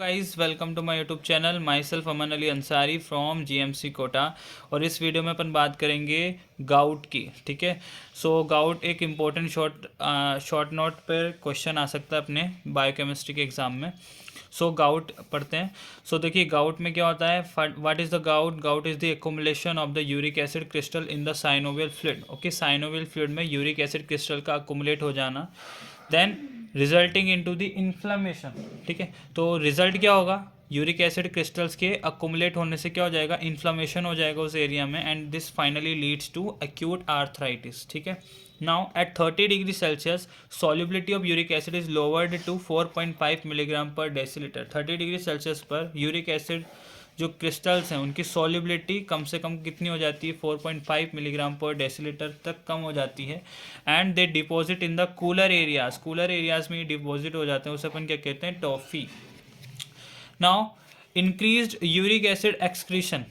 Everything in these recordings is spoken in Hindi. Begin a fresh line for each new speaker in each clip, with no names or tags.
Guys, welcome to my YouTube channel. Myself Aman Ali Ansari from GMC Kota. और इस वीडियो में अपन बात करेंगे गाउट की। ठीक है, सो गाउट एक इम्पोर्टेंट शॉर्ट नोट पर क्वेश्चन आ सकता है अपने बायोकेमिस्ट्री के एग्ज़ाम में। सो गाउट पढ़ते हैं। सो देखिए, गाउट में क्या होता है, what is the gout? Gout is the accumulation of the uric acid crystal in the synovial fluid. Okay, synovial fluid में यूरिक एसिड क्रिस्टल का अक्युमुलेट हो जाना, then resulting into the inflammation. ठीक है, तो रिजल्ट क्या होगा? यूरिक एसिड क्रिस्टल्स के अक्युमुलेट होने से क्या हो जाएगा? इन्फ्लेमेशन हो जाएगा उस एरिया में, and this finally leads to acute arthritis. ठीक है, now at 30 degree Celsius solubility of uric acid is lowered to 4.5 milligram per decilitre. 30 degree Celsius पर यूरिक एसिड जो क्रिस्टल्स हैं उनकी सॉल्युबिलिटी कम से कम कितनी हो जाती है? 4.5 मिलीग्राम पर डेसीलीटर तक कम हो जाती है। And they deposit in the cooler areas. Cooler areas में डिपॉजिट हो जाते हैं, उसे अपन क्या कहते हैं? Tophi. Now increased uric acid excretion.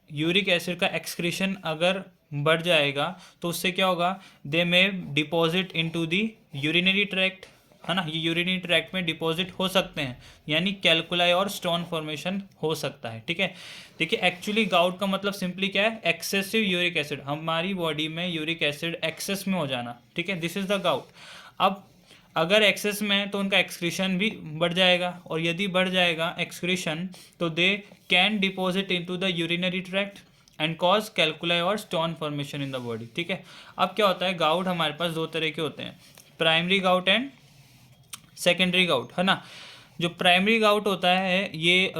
Uric acid का एक्सक्रीशन अगर बढ़ जाएगा तो उससे क्या होगा? दे में deposit into the urinary tract, है ना। ये यूरिनरी ट्रैक्ट में डिपॉजिट हो सकते हैं, यानी कैलकुलाई और स्टोन फॉर्मेशन हो सकता है। ठीक है, देखिए एक्चुअली गाउट का मतलब सिंपली क्या है? Excessive uric acid. हमारी बॉडी में यूरिक एसिड एक्सेस में हो जाना। ठीक है, दिस इज द गाउट। अब अगर एक्सेस में है तो उनका एक्सक्रीशन भी बढ़ जाएगा, और यदि बढ़ जाएगा एक्सक्रीशन तो they can deposit into the urinary tract and cause calculi और stone formation in the body. ठीक है, अब क्या होता है? गाउट हमारे पास दो तरह के होते हैं, primary gout and secondary gout, है ना। जो प्राइमरी गाउट होता है ये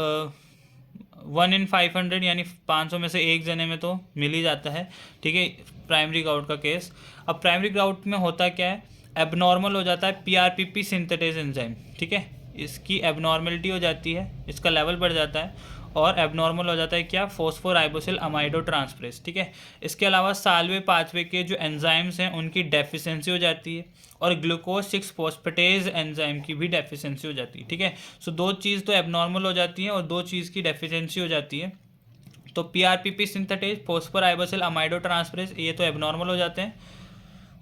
1 in 500 यानी 500 में से एक जने में तो मिल ही जाता है। ठीक है, प्राइमरी गाउट का केस। अब प्राइमरी गाउट में होता क्या है? एबनॉर्मल हो जाता है पीआरपीपी सिंथेटेज एंजाइम। ठीक है, इसकी एबनॉर्मेलिटी हो जाती है, इसका लेवल बढ़ जाता है, और एबनॉर्मल हो जाता है क्या? फोस्फोराइबोसिल अमाइडो ट्रांसफरेज। ठीक है, इसके अलावा साल्वे पाथवे के जो एंजाइम्स हैं उनकी डेफिशिएंसी हो जाती है, और ग्लूकोज 6 फॉस्फेटेज एंजाइम की भी डेफिशिएंसी हो जाती है। ठीक है, सो दो चीज़ तो एबनॉर्मल हो जाती है और दो चीज़ की डेफिशिएंसी हो जाती है। तो पीआरपीपी सिंथेटेज, फोस्फोराइबोसिल अमाइडो ट्रांसफरेज, ये तो एबनॉर्मल हो जाते हैं,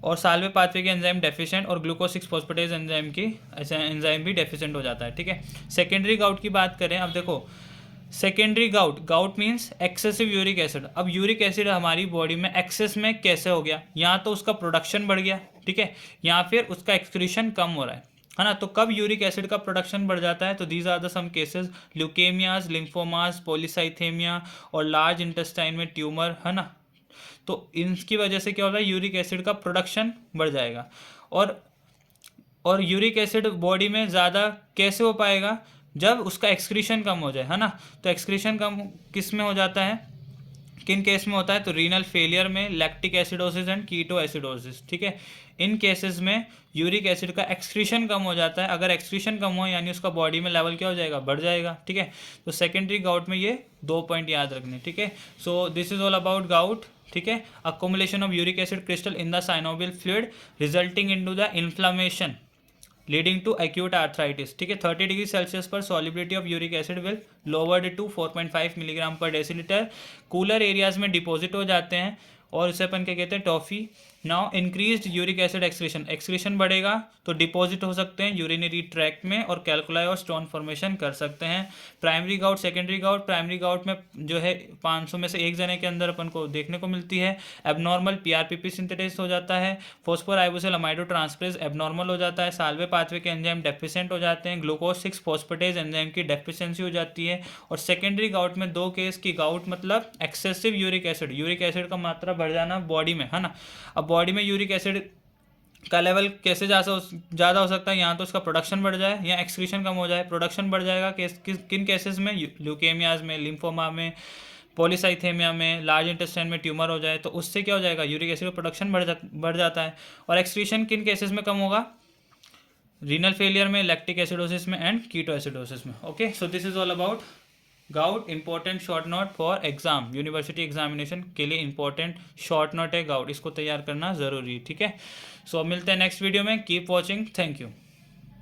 और साल्वे पाथवे के एंजाइम डेफिशिएंट, और ग्लूकोज 6 फॉस्फेटेज एंजाइम की एंजाइम भी डेफिशिएंट हो जाता है। ठीक है, सेकेंडरी गाउट की बात करें। अब देखो, secondary gout, gout means excessive uric acid. अब यूरिक एसिड हमारी बॉडी में एक्सेस में कैसे हो गया? यहाँ तो उसका प्रोडक्शन बढ़ गया, ठीक है, या फिर उसका एक्सक्रीशन कम हो रहा है ना। तो कब यूरिक एसिड का प्रोडक्शन बढ़ जाता है? तो these are the some cases, leukaemias, lymphomas, polycythaemia, और लार्ज इंटेस्टाइन में ट्यूमर, है ना। तो इनकी वजह से क्या होगा? यूरिक एसिड का प्रोडक्शन बढ़ जाएगा। और यूरिक एसिड बॉडी में ज़्यादा कैसे हो पाएगा? जब उसका एक्सक्रीशन कम हो जाए, है ना। तो एक्सक्रीशन कम किस में हो जाता है, किन केस में होता है? तो रीनल फेलियर में, lactic acidosis and keto acidosis. ठीक है, इन केसेस में यूरिक एसिड का एक्सक्रीशन कम हो जाता है। अगर एक्सक्रीशन कम हो यानी उसका बॉडी में लेवल क्या हो जाएगा? बढ़ जाएगा। ठीक है, तो सेकेंडरी गाउट में ये दो पॉइंट याद रखने। ठीक है, so this is all about gout. ठीक है, accumulation of uric acid crystal in the synovial fluid resulting into the inflammation leading to acute arthritis. ठीक है, 30 डिग्री सेल्सियस पर solubility of uric acid will lowered to 4.5 milligram per decilitre. Cooler areas में डिपॉजिट हो जाते हैं, और इसे अपन क्या कहते हैं? Tophi. Now increased uric acid excretion, excretion बढ़ेगा तो डिपॉजिट हो सकते हैं यूरिनरी ट्रैक्ट में, और कैलकुलाई और स्टोन फॉर्मेशन कर सकते हैं। Primary gout, secondary gout. Primary gout में जो है 500 में से एक जने के अंदर अपन को देखने को मिलती है। एबनॉर्मल पीआरपीपी सिंथेटेज हो जाता है, फोस्फोराइबोसिल अमाइडो ट्रांसफरेज एबनॉर्मल हो जाता है, साल्वे पाथवे के एंजाइम डेफिशिएंट हो जाते हैं, ग्लूकोज 6 फॉस्फेटेज एंजाइम की डेफिशिएंसी हो जाती है। और सेकेंडरी गाउट में दो केस की गाउट मतलब excessive uric acid, uric acid का मात्रा बढ़ जाना बॉडी में, है ना। अब बॉडी में यूरिक एसिड का लेवल कैसे ज़्यादा हो सकता है? यहाँ तो उसका प्रोडक्शन बढ़ जाए या एक्सक्रीशन कम हो जाए। प्रोडक्शन बढ़ जाएगा किन केसेस में? ल्यूकेमियाज में, लिम्फोमा में, पॉलीसाइथेमिया में, लार्ज इंटेस्टाइन में ट्यूमर हो जाए तो उससे क्या हो जाएगा? यूरिक एसिड का प्रोडक्शन बढ़ जाता है। और एक्सक्रीशन किन केसेस में कम होगा? रीनल फेलियर में, लैक्टिक एसिडोसिस में, एंड कीटो एसिडोसिस में। Okay, so this is all about gout. Important short note for exam, university examination के लिए इंपॉर्टेंट शॉर्ट नोट है गाउट, इसको तैयार करना ज़रूरी है। ठीक है, सो मिलते हैं नेक्स्ट वीडियो में। Keep watching, thank you.